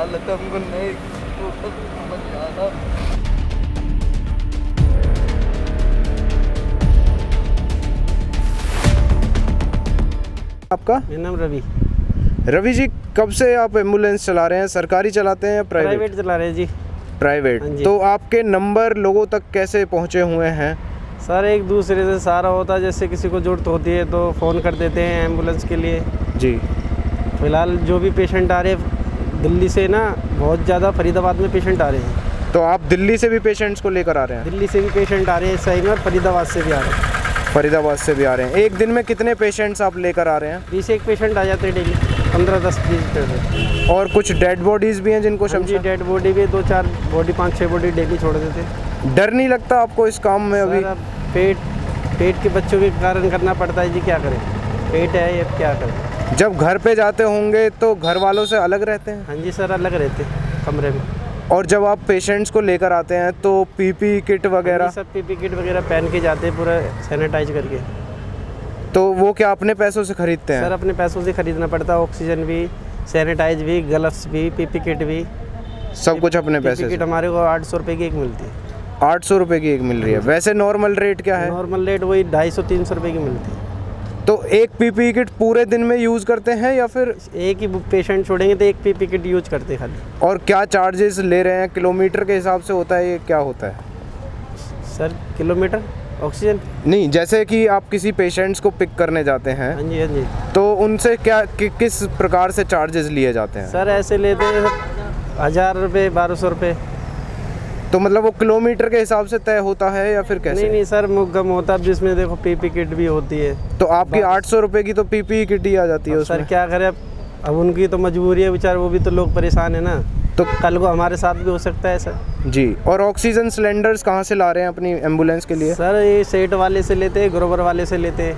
हालत है, हमको नहीं समझ आ रहा। आपका? मेरा नाम रवि। रवि जी, कब से आप एम्बुलेंस चला रहे हैं? सरकारी चलाते हैं या प्राइवेट चला रहे हैं जी। प्राइवेट। हाँ जी। तो आपके नंबर लोगों तक कैसे पहुंचे हुए हैं? सर एक दूसरे से सारा होता है, जैसे किसी को ज़रूरत होती है तो फ़ोन कर देते हैं एम्बुलेंस के लिए। जी। फ़िलहाल जो भी पेशेंट आ रहे हैं दिल्ली से ना, बहुत ज़्यादा फरीदाबाद में पेशेंट आ रहे हैं। तो आप दिल्ली से भी पेशेंट्स को लेकर आ रहे हैं? दिल्ली से भी पेशेंट आ रहे हैं सही में, फरीदाबाद से भी आ रहे हैं। फरीदाबाद से भी आ रहे हैं। एक दिन में कितने पेशेंट्स आप लेकर आ रहे हैं? 20 एक पेशेंट आ जाते हैं डेली, 15-10 पेशेंट। और कुछ डेड बॉडीज़ भी हैं जिनको हाँ जी, डेड बॉडी भी 2-4 बॉडी, 5-6 बॉडी डेली छोड़ देते हैं। डर नहीं लगता आपको इस काम में अभी? सर अब पेट के बच्चों के कारण करना पड़ता है जी, क्या करें, पेट है ये, क्या करें। जब घर पे जाते होंगे तो घर वालों से अलग रहते हैं? हाँ जी सर, अलग रहते हैं कमरे में। और जब आप पेशेंट्स को लेकर आते हैं तो पीपी किट वगैरह? सब पीपी किट वगैरह पहन के जाते हैं, पूरा सैनिटाइज करके। तो वो क्या अपने पैसों से खरीदते हैं? सर अपने पैसों से खरीदना पड़ता है, ऑक्सीजन भी, सैनिटाइज भी, ग्लव्स भी, पीपी किट भी, सब कुछ अपने पैसे पीपी से? किट हमारे को 800 रुपये की एक मिलती है। 800 रुपये की एक मिल रही है। वैसे नॉर्मल रेट क्या है? नॉर्मल रेट वही 250-300 रुपये की मिलती है। तो एक पीपी किट पूरे दिन में यूज़ करते हैं या फिर? एक ही पेशेंट छोड़ेंगे तो एक पीपी किट यूज करते हैं खाली। और क्या चार्जेस ले रहे हैं? किलोमीटर के हिसाब से होता है ये, क्या होता है? Sir kilometre oxygen? नहीं, जैसे कि आप किसी पेशेंट्स को पिक करने जाते हैं हाँ जी, हाँ जी। तो उनसे क्या किस प्रकार से चार्जेस लिए जाते हैं? सर ऐसे लेते हैं 1000 रुपये, 1200 रुपये। तो मतलब वो किलोमीटर के हिसाब से तय होता है या फिर कैसे? नहीं सर, मुकम होता है, जिसमें देखो पीपी किट भी होती है। तो आपकी 800 रुपये की तो पीपी किट ही आ जाती है उसमें। सर क्या करें अब उनकी तो मजबूरी है बेचारे, वो भी तो लोग परेशान है ना, तो कल को हमारे साथ भी हो सकता है सर। जी। और ऑक्सीजन सिलेंडर्स कहाँ से ला रहे हैं अपनी एम्बुलेंस के लिए? सर ये सेठ वाले से लेते हैं, ग्रोवर वाले से लेते हैं।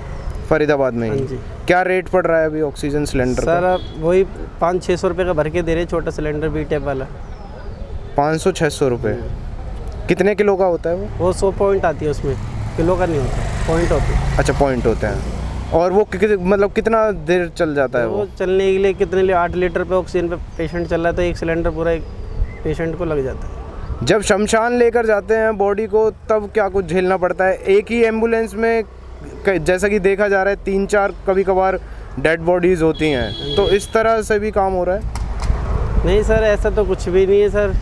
फरीदाबाद में हाँ ही? जी। क्या रेट पड़ रहा है अभी ऑक्सीजन सिलेंडर का? सर अब वही 500-600 रुपये का भर के दे रहे हैं, छोटा सिलेंडर बी टैप वाला। 500-600 रुपये। कितने किलो का होता है वो? 100 पॉइंट आती है उसमें, किलो का नहीं होता, पॉइंट होती है। अच्छा, पॉइंट होते हैं। और वो मतलब कितना देर चल जाता है वो चलने के लिए कितने लिए 8 लीटर पे ऑक्सीजन पे पेशेंट चल रहा है तो एक सिलेंडर पूरा एक पेशेंट को लग जाता है। जब शमशान लेकर जाते हैं बॉडी को तब क्या कुछ झेलना पड़ता है? एक ही एम्बुलेंस में जैसा कि देखा जा रहा है 3-4 कभी कभार डेड बॉडीज़ होती हैं, तो इस तरह से भी काम हो रहा है? नहीं सर, ऐसा तो कुछ भी नहीं है सर।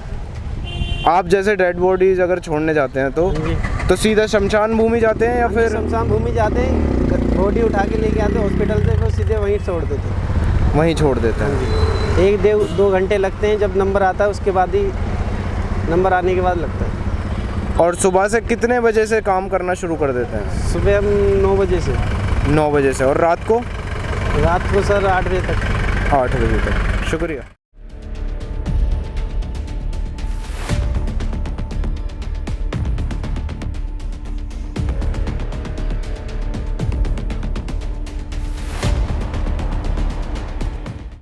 आप जैसे डेड बॉडीज़ अगर छोड़ने जाते हैं तो सीधा शमशान भूमि जाते हैं या फिर? शमशान भूमि जाते हैं, बॉडी उठा के लेके आते हैं हॉस्पिटल से, फिर सीधे वहीं छोड़ देते हैं। वहीं छोड़ देते हैं? 1-2 घंटे लगते हैं, जब नंबर आता है उसके बाद ही, नंबर आने के बाद लगता है। और सुबह से कितने बजे से काम करना शुरू कर देते हैं? सुबह हम 9 बजे से। 9 बजे से। और रात को? रात को सर 8 बजे तक। 8 बजे तक। शुक्रिया।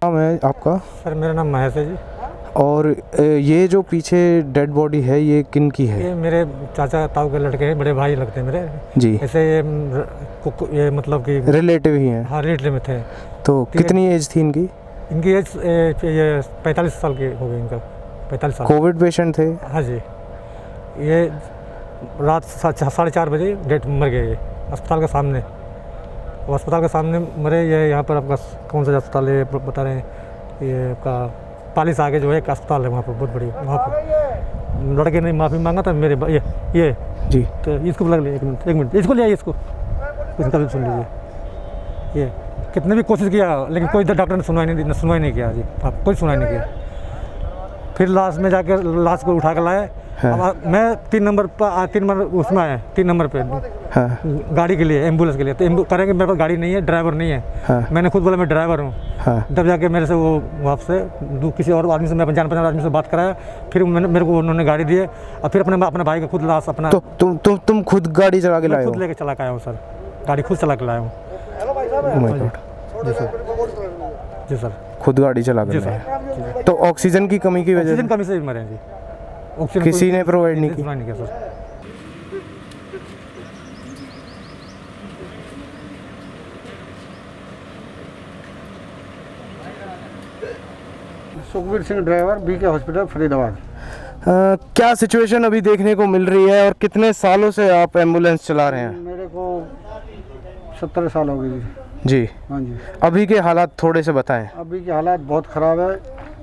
नाम है आपका? सर मेरा नाम महेश है जी। और ये जो पीछे डेड बॉडी है ये किन की है? ये मेरे चाचा ताऊ के लड़के हैं, बड़े भाई लगते हैं मेरे जी। ऐसे ये मतलब कि रिलेटिव ही हैं? हाँ, रिलेटिव में थे। तो कितनी एज थी इनकी? इनकी एज ये 45 साल की हो गई, इनका 45 साल। कोविड पेशेंट थे? हाँ जी। ये रात 4:30 बजे डेट मर गए, ये अस्पताल के सामने। वो अस्पताल के सामने मरे। ये यहाँ पर आपका कौन सा अस्पताल है बता रहे हैं? ये आपका पालिस आगे जो है एक अस्पताल है, वहाँ पर बहुत बड़ी। वहाँ पर लड़के ने माफ़ी मांगा था मेरे ये जी। तो इसको लग लिया, एक मिनट इसको ले आइए, इसका भी सुन लीजिए। ये कितने भी कोशिश किया लेकिन कोई डॉक्टर ने सुनवाई नहीं किया जी। आप कोई सुनवाई नहीं किया। फिर लास्ट में जाकर लास्ट को उठा कर लाए। हाँ। अब मैं 3 नंबर पर 3 नंबर उसमें आया, 3 नंबर पे। हाँ। गाड़ी के लिए, एम्बुलेंस के लिए। तो करेंगे, मेरे पास गाड़ी नहीं है, ड्राइवर नहीं है। हाँ। मैंने खुद बोला मैं ड्राइवर हूँ। हाँ। तब जाके मेरे से वो वहाँ से किसी और आदमी से, मैं जान पहचान आदमी से बात कराया। फिर मेरे को उन्होंने गाड़ी दी है। और फिर अपने भाई का खुद लाश अपना। तो तुम खुद गाड़ी चला के लाए हो? खुद लेके चला के आया हूँ सर, गाड़ी खुद चला के लाया हूँ। Oh my God। जी सर, जी सर, खुद गाड़ी चला जी के लाए? सर। तो ऑक्सीजन की कमी की वजह ऑक्सीजन से? कमी से मरे हैं जी। ऑक्सीजन किसी ने प्रोवाइड नहीं की? नहीं किया sir. Sukhbir Singh driver BK hospital Faridabad. क्या सिचुएशन अभी देखने को मिल रही है और कितने सालों से आप एम्बुलेंस चला रहे हैं? मेरे को 70 साल हो गए जी। जी। हाँ जी। अभी के हालात थोड़े से बताएं। अभी के हालात बहुत ख़राब है।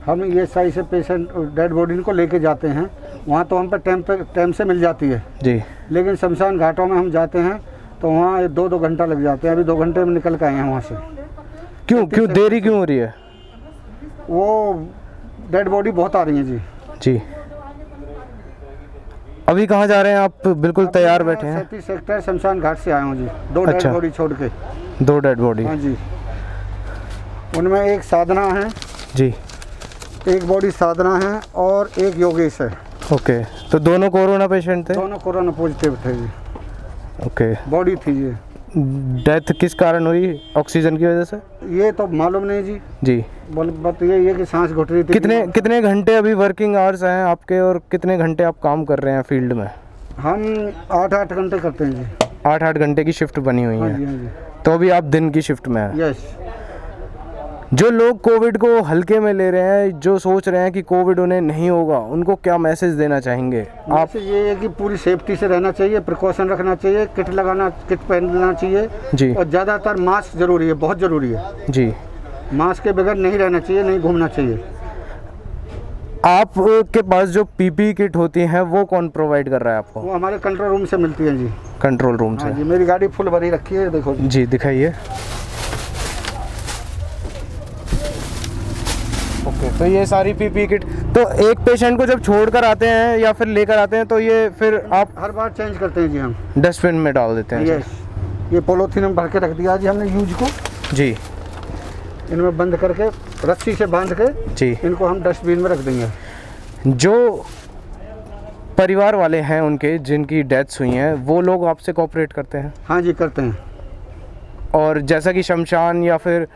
हम ESI से पेशेंट डेड बॉडी को लेके जाते हैं, वहाँ तो हम पे टाइम से मिल जाती है जी, लेकिन शमशान घाटों में हम जाते हैं तो वहाँ 2-2 घंटा लग जाते हैं। अभी 2 घंटे में निकल के आए हैं वहाँ से। क्यों देरी क्यों हो रही है? वो डेड बॉडी बहुत आ रही है जी। जी। अभी कहाँ जा रहे हैं आप? बिल्कुल तैयार बैठे हैं। 37 सेक्टर शमशान घाट से आया हूँ जी, 2 अच्छा। डेड बॉडी छोड़ के। 2 डेड बॉडी? हाँ जी। उनमें एक साधना है जी, एक बॉडी साधना है और एक योगेश है। ओके। तो दोनों कोरोना पेशेंट थे? दोनों कोरोना पॉजिटिव थे जी। ओके। बॉडी थी ये। डेथ किस कारण हुई? ऑक्सीजन की वजह से? ये तो मालूम नहीं जी। जी। बात ये है कि सांस घुट रही थी। कितने घंटे अभी वर्किंग आवर्स हैं आपके और कितने घंटे आप काम कर रहे हैं फील्ड में? हम 8-8 घंटे करते हैं जी। 8-8 घंटे की शिफ्ट बनी हुई हाँ है। जी, हाँ जी। तो अभी आप दिन की शिफ्ट में हैं। यस। जो लोग कोविड को हल्के में ले रहे हैं, जो सोच रहे हैं कि कोविड उन्हें नहीं होगा, उनको क्या मैसेज देना चाहेंगे आप? ये है कि पूरी सेफ्टी से रहना चाहिए, प्रिकॉशन रखना चाहिए, किट पहनना चाहिए जी। और ज़्यादातर मास्क जरूरी है, बहुत ज़रूरी है जी। मास्क के बगैर नहीं रहना चाहिए, नहीं घूमना चाहिए। आप के पास जो PPE किट होती हैं वो कौन प्रोवाइड कर रहा है आपको? वो हमारे कंट्रोल रूम से मिलती है जी। कंट्रोल रूम हाँ से? जी, मेरी गाड़ी फुल भरी रखी है, देखो जी, दिखाइए। ओके। तो ये सारी PPE किट, तो एक पेशेंट को जब छोड़ कर आते हैं या फिर लेकर आते हैं तो ये फिर आप हर बार चेंज करते हैं जी हम। डस्टबिन में डाल देते हैं? यस। ये पॉलीथीन में भर के रख दिया जी हमने यूज को। जी। इनमें बंद करके रस्सी से बांध के जी। इनको हम डस्टबिन में रख देंगे। जो परिवार वाले हैं उनके जिनकी डेथ्स हुई हैं वो लोग आपसे कोऑपरेट करते हैं? हाँ जी, करते हैं। और जैसा कि शमशान या फिर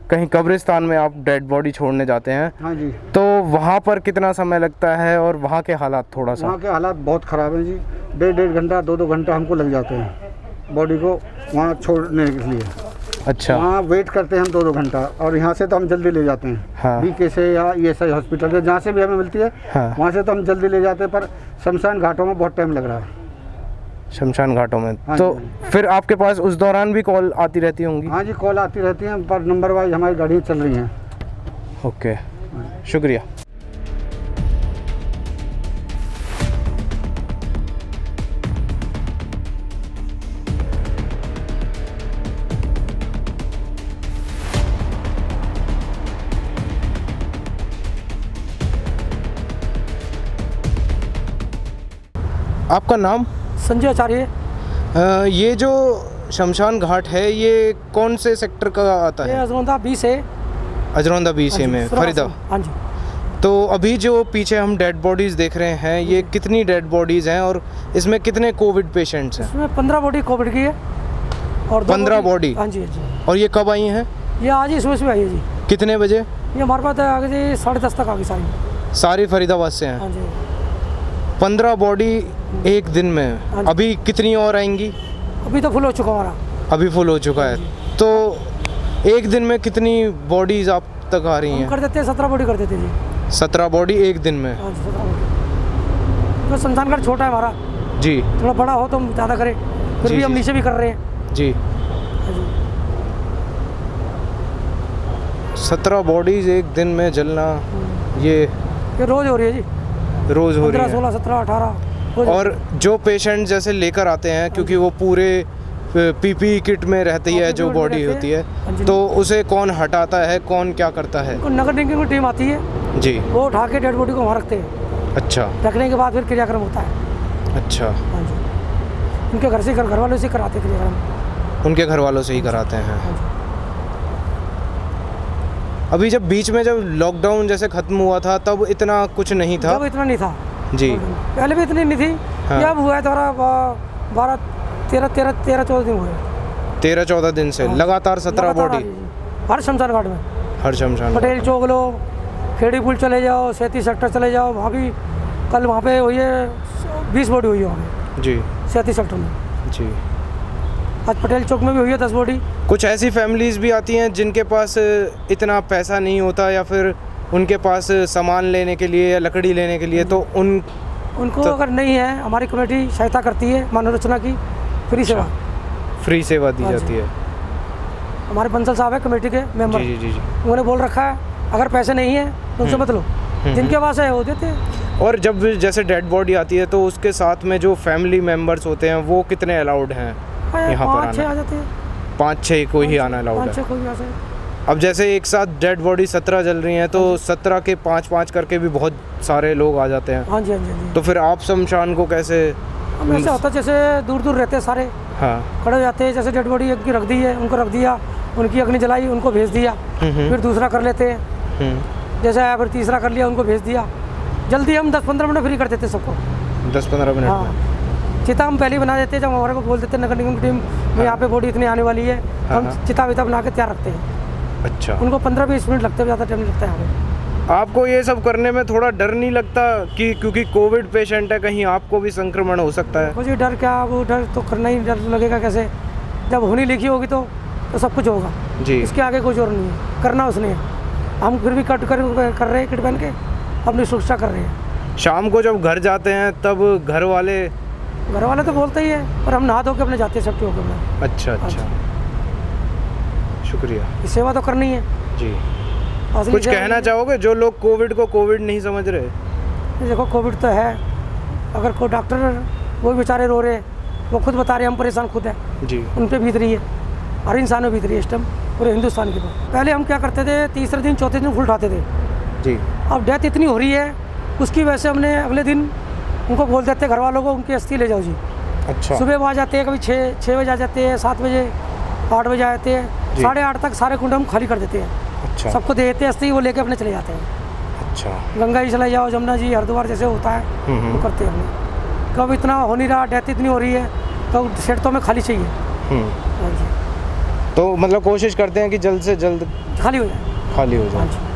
कहीं कब्रिस्तान में आप डेड बॉडी छोड़ने जाते हैं, हाँ जी, तो वहाँ पर कितना समय लगता है और वहाँ के हालात थोड़ा सा? वहाँ के हालात बहुत ख़राब हैं जी। 1.5 घंटा 2-2 घंटा हमको लग जाते हैं बॉडी को वहाँ छोड़ने के लिए। अच्छा। वहाँ वेट करते हैं हम 2-2 घंटा और यहाँ से तो हम जल्दी ले जाते हैं। हाँ। BK से या ESI हॉस्पिटल से, जहाँ से भी हमें मिलती है। हाँ। वहाँ से तो हम जल्दी ले जाते हैं, पर शमशान घाटों में बहुत टाइम लग रहा है। शमशान घाटों में? हाँ तो जी। फिर आपके पास उस दौरान भी कॉल आती रहती होंगी? हाँ जी, कॉल आती रहती हैं, पर नंबर वाइज हमारी गाड़ियाँ चल रही हैं। ओके, शुक्रिया। आपका नाम? संजय आचार्य। ये जो शमशान घाट है ये कौन से सेक्टर का आता ये है? अजरौंदा 20 है। अजरौंदा 20 में, फरीदाबाद। हाँ जी। तो अभी जो पीछे हम डेड बॉडीज़ देख रहे हैं, ये कितनी डेड बॉडीज़ हैं और इसमें कितने कोविड पेशेंट्स हैं? इसमें 15 बॉडी कोविड की है और 15 बॉडी? हाँ जी, हाँ जी। और ये कब आई हैं? ये आज ही सुबह आई है जी। कितने बजे? ये हमारे पास आ गई जी 10:30 तक आ गई सारी। सारी फरीदाबाद से हैं? हाँ जी। 15 बॉडी एक दिन में? हाँ जी। अभी कितनी और आएंगी? अभी तो फुल हो चुका हमारा। अभी फुल हो चुका है। तो एक दिन में कितनी बॉडीज़ आप तक आ रही हम हैं? कर देते हैं 17 बॉडी कर देते हैं जी। 17 बॉडी एक दिन में? हाँ जी, 17 बॉडी। तो शमशान घाट छोटा है हमारा, जी। थोड़ा बड़ा हो तो हम ज़्यादा करें, फिर जी, भी हम जी। नीचे भी कर रहे हैं। जी। हाँ जी। 17 बॉडीज़ एक दिन में जलना, ये रोज़ हो रही है जी। रोज़ हो रही 15, है? 16, 17, 18 रोज़। और जो पेशेंट जैसे लेकर आते हैं, क्योंकि वो पूरे PPE किट में रहती है जो बॉडी होती है, तो उसे कौन हटाता है, कौन क्या करता है? नगर निगम की टीम आती है जी। वो उठा के डेड बॉडी को वहाँ रखते हैं। अच्छा। रखने के बाद फिर क्रियाक्रम होता है। अच्छा। हाँ जी। उनके घर से घर वालों से कराते हैं क्रियाक्रम। उनके घर वालों से ही कराते हैं? अभी जब बीच में जब लॉकडाउन जैसे ख़त्म हुआ था तब इतना कुछ नहीं था? तब इतना नहीं था जी। पहले भी इतनी नहीं थी। हाँ। ये अब हुआ है थोड़ा 13-14 दिन हुए। 13-14 दिन से लगातार 17 लगातार आ बॉडी? रही है जी। हर शमशान घाट में। हर शमशान? पटेल चौक लो, खेड़ी पुल चले जाओ, 37 सेक्टर चले जाओ, वहाँ भी कल वहाँ पे हुई है 20 बॉडी हुई है वहाँ पे जी। 37 सेक्टर में। जी। आज पटेल चौक में भी हुई है 10 बॉडी। कुछ ऐसी फैमिलीज़ भी आती हैं जिनके पास इतना पैसा नहीं होता या फिर उनके पास सामान लेने के लिए या लकड़ी लेने के लिए, तो उनको अगर नहीं है, हमारी कमेटी सहायता करती है मनोरचना की फ्री सेवा। फ्री सेवा दी हाँ जी। जाती है। हमारे बंसल साहब है कमेटी के मेंबर, जी जी जी जी। उन्होंने बोल रखा है अगर पैसे नहीं है तो उनसे मत लो, जिनके पास है वो देते हैं। और जब जैसे डेड बॉडी आती है तो उसके साथ में जो फैमिली मेंबर्स होते हैं वो कितने अलाउड हैं यहाँ पर 5-6 आ आना? जाते हैं। 5-6 को ही आना अलाउड 5-6 है। कोई आ जाए। अब जैसे एक साथ डेड बॉडी 17 जल रही हैं तो 17 के 5-5 करके भी बहुत सारे लोग आ जाते हैं। हाँ जी, हाँ जी, हाँ जी। तो फिर आप शमशान को कैसे? अब ऐसा होता है जैसे दूर दूर रहते हैं सारे, हाँ। खड़े हो जाते हैं, जैसे डेड बॉडी की रख दी है, उनको रख दिया, उनकी अग्नि जलाई, उनको भेज दिया, फिर दूसरा कर लेते हैं, जैसे आया फिर तीसरा कर लिया, उनको भेज दिया। जल्दी हम 10-15 मिनट फ्री कर देते हैं सबको। 10-15 मिनट में? हाँ, चिता हम पहले ही बना देते हैं, जब हमारे को बोल देते हैं नगर निगम की टीम में यहाँ पे बॉडी इतनी आने वाली है, हम चिता विता बना के तैयार रखते हैं। अच्छा। उनको 15-20 मिनट लगते हैं, ज़्यादा टाइम नहीं लगता है हमें। आपको ये सब करने में थोड़ा डर नहीं लगता कि क्योंकि कोविड पेशेंट है, कहीं आपको भी संक्रमण हो सकता है? मुझे डर क्या, वो डर तो करना ही, डर लगेगा कैसे, जब होनी लिखी होगी तो सब कुछ होगा जी। इसके आगे कोई जोर नहीं है, करना उसने है। हम फिर भी कट कर रहे हैं, किट पहन के अपनी सुरक्षा कर रहे हैं। शाम को जब घर जाते हैं तब घर वाले तो बोलते ही है, पर हम नहा धो के अपने जाते हैं सेफ्टी होकर अपने। अच्छा अच्छा, शुक्रिया। ये सेवा तो करनी है जी। असली कुछ सेवा कहना नहीं चाहोगे जो लोग कोविड को कोविड नहीं समझ रहे? है। देखो कोविड तो है, अगर कोई डॉक्टर वो बेचारे रो रहे, वो खुद बता रहे हम परेशान खुद है, जी। उन पर बीत रही है, हर इंसान में बीत रही है इस टाइम पूरे हिंदुस्तान के ऊपर। पहले हम क्या करते थे, तीसरे दिन चौथे दिन फुल उठाते थे, जी। अब डेथ इतनी हो रही है उसकी वजह से हमने अगले दिन उनको बोल देते घर वालों को, उनकी अस्थि ले जाओ जी। अच्छा। सुबह वो आ जाते हैं, कभी 6 बजे आ जाते हैं, 7 बजे 8 बजे आ जाते हैं, 8:30 तक सारे कुंड हम खाली कर देते हैं। अच्छा सबको दे देते हैं अस्थि, वो लेके अपने चले जाते हैं। अच्छा। गंगा जी चले जाओ, जमुना जी, हरिद्वार जैसे होता है वो करते हैं अपने। कब इतना हो नहीं रहा, डेथ इतनी हो रही है तो सेट तो हमें खाली चाहिए। हाँ जी, तो मतलब कोशिश करते हैं कि जल्द से जल्द खाली हो जाए। खाली हो हाँ जाए। जी।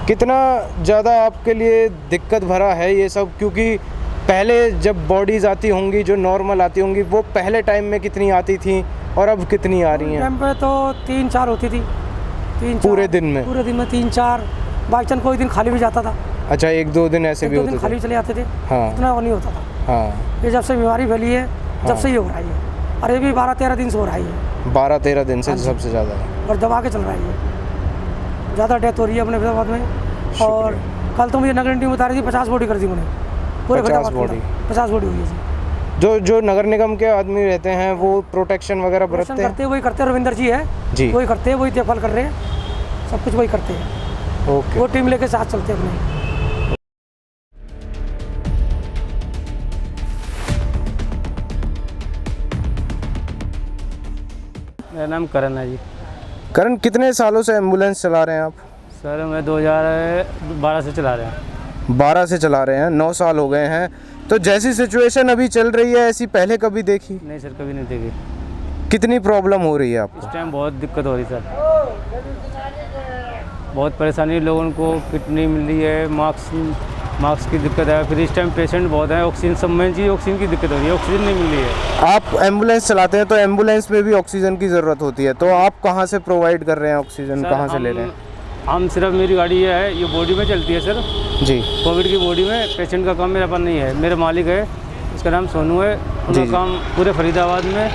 कितना ज़्यादा आपके लिए दिक्कत भरा है ये सब, क्योंकि पहले जब बॉडीज़ आती होंगी जो नॉर्मल आती होंगी वो पहले टाइम में कितनी आती थी और अब कितनी आ रही हैं? टाइम पे तो 3-4 होती थी, 3-4 पूरे दिन में? पूरे दिन में 3-4, बाई चांस कोई दिन खाली भी जाता था। अच्छा, 1-2 दिन ऐसे भी 1-2 दिन होते खाली थे? भी चले जाते थे। हाँ इतना वो नहीं होता था। हाँ। ये जब से बीमारी फैली है जब से ये हो रहा है, और ये भी 12-13 दिन से हो रहा है। 12-13 दिन से सबसे ज़्यादा है और दबा के चल रहा है ये, ज़्यादा डेथ हो रही है अपने फैजाबाद में। और कल तो मुझे नगर टीम बता रही थी 50 बॉडी कर दी उन्होंने पूरे 50 फैजाबाद बॉडी? 50 बॉडी हुई है जी। जो नगर निगम के आदमी रहते हैं वो प्रोटेक्शन वगैरह बरतते हैं? करते वही करते हैं, रविंदर जी है जी। वही करते हैं, वही देखभाल कर रहे हैं, सब कुछ वही करते हैं। ओके। वो टीम लेके साथ चलते हैं अपने। मेरा नाम करण है जी। करण, कितने सालों से एम्बुलेंस चला रहे हैं आप? सर मैं 2012 से चला रहे हैं। 12 से चला रहे हैं, 9 साल हो गए हैं। तो जैसी सिचुएशन अभी चल रही है ऐसी पहले कभी देखी? नहीं सर, कभी नहीं देखी। कितनी प्रॉब्लम हो रही है आपको? इस टाइम बहुत दिक्कत हो रही सर, बहुत परेशानी, लोगों को किट नहीं मिल रही है, मार्क्स की दिक्कत है, फिर इस टाइम पेशेंट बहुत है, ऑक्सीजन सब में जी ऑक्सीजन की दिक्कत हो रही है, ऑक्सीजन नहीं मिल रही है। आप एम्बुलेंस चलाते हैं तो एम्बुलेंस में भी ऑक्सीजन की ज़रूरत होती है, तो आप कहाँ से प्रोवाइड कर रहे हैं ऑक्सीजन, कहाँ से ले रहे हैं? हम सिर्फ, मेरी गाड़ी है ये बॉडी में चलती है सर, जी। कोविड की बॉडी में, पेशेंट का काम मेरे पास नहीं है, मेरे मालिक है, उसका नाम सोनू है, उनका काम पूरे फरीदाबाद में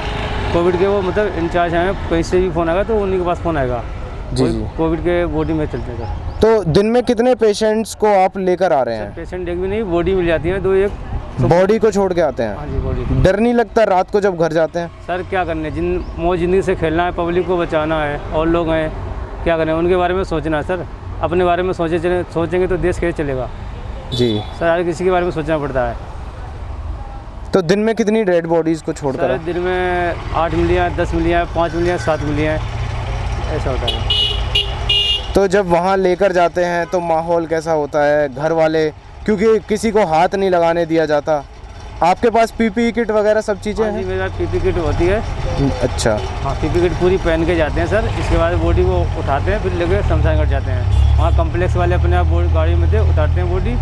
कोविड के वो मतलब इंचार्ज हैं, कहीं से भी फ़ोन आएगा तो उन्हीं के पास फ़ोन आएगा जी जी। कोविड के बॉडी में चलते हैं। तो दिन में कितने पेशेंट्स को आप लेकर आ रहे हैं? पेशेंट एक भी नहीं, बॉडी मिल जाती है 2-1 बॉडी को छोड़ के आते हाँ हैं? जी, बॉडी। डर नहीं लगता रात को जब घर जाते हैं? सर क्या करने, मौज ज़िंदगी से खेलना है, पब्लिक को बचाना है, और लोग हैं क्या करें, उनके बारे में सोचना है सर, अपने बारे में सोचेंगे तो देश कैसे चलेगा जी सर, हर किसी के बारे में सोचना पड़ता है। तो दिन में कितनी डेड बॉडीज़ को छोड़कर सर दिन में 8 मिली हैं, 10 मिली हैं, 5 मिली हैं, 7 मिली हैं, ऐसा होता है। तो जब वहाँ लेकर जाते हैं तो माहौल कैसा होता है? घर वाले, क्योंकि किसी को हाथ नहीं लगाने दिया जाता, आपके पास पीपीई किट वगैरह सब चीज़ें हाँ जी, हैं? मेरे पास पीपी किट होती है। अच्छा। हाँ, पीपी किट पूरी पहन के जाते हैं सर, इसके बाद बॉडी को उठाते हैं, फिर लेके शमशान घाट जाते हैं, वहाँ कम्प्लेक्स वाले अपने आप गाड़ी में से उतारते हैं बॉडी,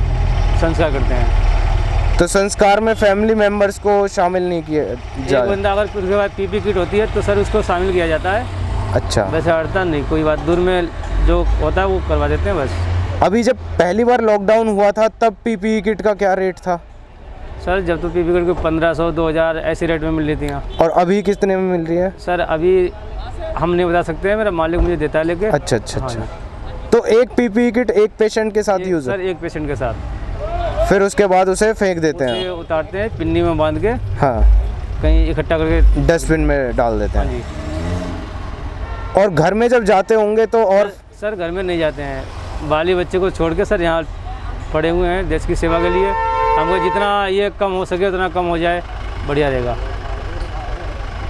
संस्कार करते हैं। तो संस्कार में फैमिली मेम्बर्स को शामिल नहीं किया एक जा? बंदा अगर उसके बाद पीपी किट होती है तो सर उसको शामिल किया जाता है। अच्छा। वैसे हटता नहीं, कोई बात, दूर में जो होता है वो करवा देते हैं बस। अभी जब पहली बार लॉकडाउन हुआ था तब पीपीई किट का क्या रेट था? सर जब तो पीपी किट को 1500 2000 ऐसे रेट में मिल रही थी। और अभी कितने में मिल रही है? सर अभी हम नहीं बता सकते हैं, मेरा मालिक मुझे देता है लेके। अच्छा अच्छा हाँ अच्छा। तो एक पीपीई किट एक पेशेंट के साथ यूज़ सर एक पेशेंट के साथ, फिर उसके बाद उसे फेंक देते हैं? उसे उतारते हैं पिन्नी में बांध के, हाँ, कहीं इकट्ठा करके डस्टबिन में डाल देते हाँ हैं। जी। और घर में जब जाते होंगे तो और सर घर में नहीं जाते हैं, बाली बच्चे को छोड़ के सर यहाँ पड़े हुए हैं देश की सेवा के लिए। हमको जितना ये कम हो सके उतना कम हो जाए, बढ़िया रहेगा।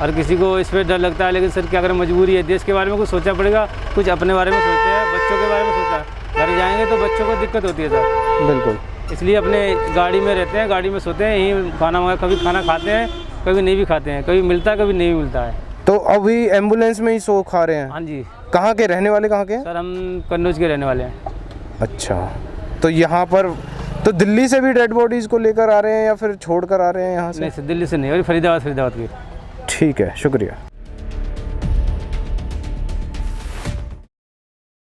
और किसी को इस पर डर लगता है, लेकिन सर क्या करें, मजबूरी है। देश के बारे में कुछ सोचना पड़ेगा, कुछ अपने बारे में सोचते हैं, बच्चों के बारे में सोचता है। घर जाएंगे तो बच्चों को दिक्कत होती है सर, बिल्कुल। इसलिए अपने गाड़ी में रहते हैं, गाड़ी में सोते हैं, यहीं खाना मंगा, कभी खाना खाते हैं, कभी नहीं भी खाते हैं, कभी मिलता है, कभी नहीं भी मिलता है। तो अभी एम्बुलेंस में ही सो खा रहे हैं? हाँ जी। कहाँ के रहने वाले, कहाँ के हैं? सर हम कन्नौज के रहने वाले हैं। अच्छा, तो यहाँ पर तो दिल्ली से भी डेड बॉडीज़ को लेकर आ रहे हैं या फिर छोड़ कर आ रहे हैं यहाँ से? नहीं सर दिल्ली से नहीं, और फरीदाबाद की। ठीक है, शुक्रिया।